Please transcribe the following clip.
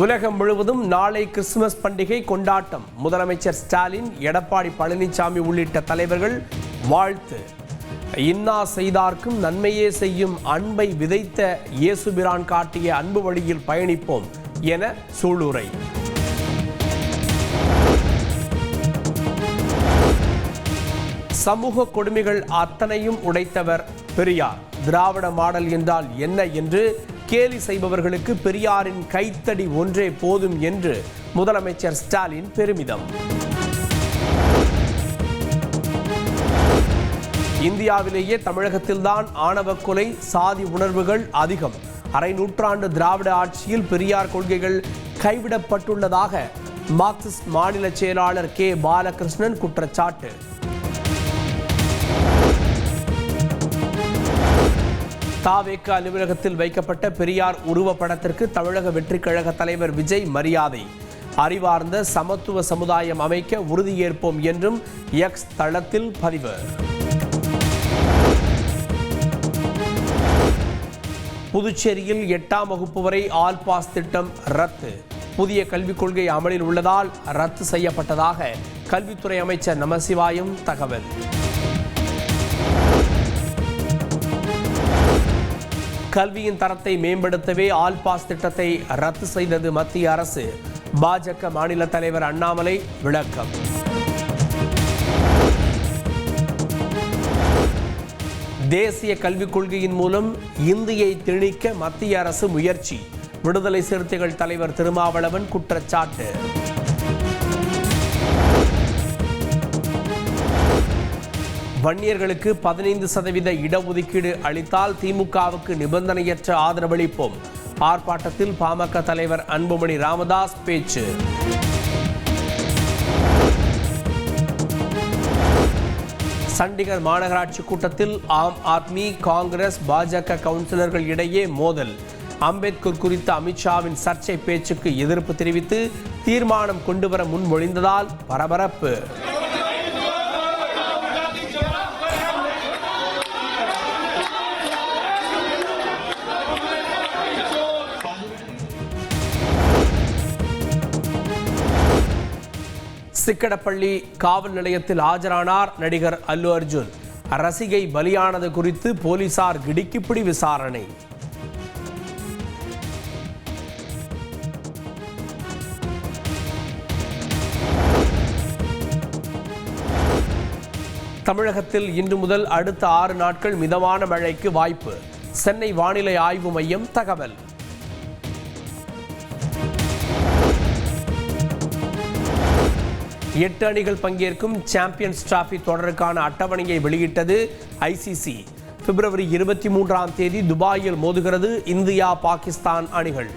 உலகம் முழுவதும் நாளை கிறிஸ்துமஸ் பண்டிகை கொண்டாட்டம். முதலமைச்சர் ஸ்டாலின், எடப்பாடி பழனிசாமி உள்ளிட்ட தலைவர்கள் வாழ்த்து. இன்னா செய்தார்க்கும் நன்மையே செய்யும் அன்பை விதைத்த இயேசுபிரான் காட்டிய அன்பு வழியில் பயணிப்போம் என சூளுரை. சமூக கொடுமைகள் அத்தனையும் உடைத்தவர் பெரியார். திராவிட மாடல் என்றால் என்ன என்று கேலி செய்பவர்களுக்கு பெரியாரின் கைத்தடி ஒன்றே போதும் என்று முதலமைச்சர் ஸ்டாலின் பெருமிதம். இந்தியாவிலேயே தமிழகத்தில்தான் ஆணவ கொலை, சாதி உணர்வுகள் அதிகம். அரை நூற்றாண்டு திராவிட ஆட்சியில் பெரியார் கொள்கைகள் கைவிடப்பட்டுள்ளதாக மார்க்சிஸ்ட் மாநில செயலாளர் கே பாலகிருஷ்ணன் குற்றச்சாட்டு. தாவேக அலுவலகத்தில் வைக்கப்பட்ட பெரியார் உருவப்படத்திற்கு தமிழக வெற்றிக் கழக தலைவர் விஜய் மரியாதை. அறிவார்ந்த சமத்துவ சமுதாயம் அமைக்க உறுதியேற்போம் என்றும் எக்ஸ் தளத்தில் பதிவு. புதுச்சேரியில் 8ஆம் வகுப்பு வரை ஆல் பாஸ் திட்டம் ரத்து. புதிய கல்விக் கொள்கை அமலில் உள்ளதால் ரத்து செய்யப்பட்டதாக கல்வித்துறை அமைச்சர் நமசிவாயம் தகவல். கல்வியின் தரத்தை மேம்படுத்தவே ஆல் பாஸ் திட்டத்தை ரத்து செய்தது மத்திய அரசு. பாஜக மாநில தலைவர் அண்ணாமலை விளக்கம். தேசிய கல்விக் கொள்கையின் மூலம் இந்தியை திணிக்க மத்திய அரசு முயற்சி. விடுதலை சிறுத்தைகள் தலைவர் திருமாவளவன் குற்றச்சாட்டு. வன்னியர்களுக்கு 15% இடஒதுக்கீடு அளித்தால் திமுகவுக்கு நிபந்தனையற்ற ஆதரவளிப்போம். ஆர்ப்பாட்டத்தில் பாமக தலைவர் அன்புமணி ராமதாஸ் பேச்சு. சண்டிகர் மாநகராட்சி கூட்டத்தில் ஆம் ஆத்மி, காங்கிரஸ், பாஜக கவுன்சிலர்கள் இடையே மோதல். அம்பேத்கர் குறித்த அமித்ஷாவின் சர்ச்சை பேச்சுக்கு எதிர்ப்பு தெரிவித்து தீர்மானம் கொண்டுவர முன்மொழிந்ததால் பரபரப்பு. சிக்கடப்பள்ளி காவல் நிலையத்தில் ஆஜரானார் நடிகர் அல்லு அர்ஜுன். ரசிகை பலியானது குறித்து போலீசார் கிடுக்கிப்பிடி விசாரணை. தமிழகத்தில் இன்று முதல் அடுத்த 6 நாட்கள் மிதமான மழைக்கு வாய்ப்பு. சென்னை வானிலை ஆய்வு மையம் தகவல். 8 அணிகள் பங்கேற்கும் சாம்பியன்ஸ் டிராபி தொடருக்கான அட்டவணையை வெளியிட்டது ஐசிசி. பிப்ரவரி 23ஆம் தேதி துபாயில் மோதுகிறது இந்தியா பாகிஸ்தான் அணிகள்.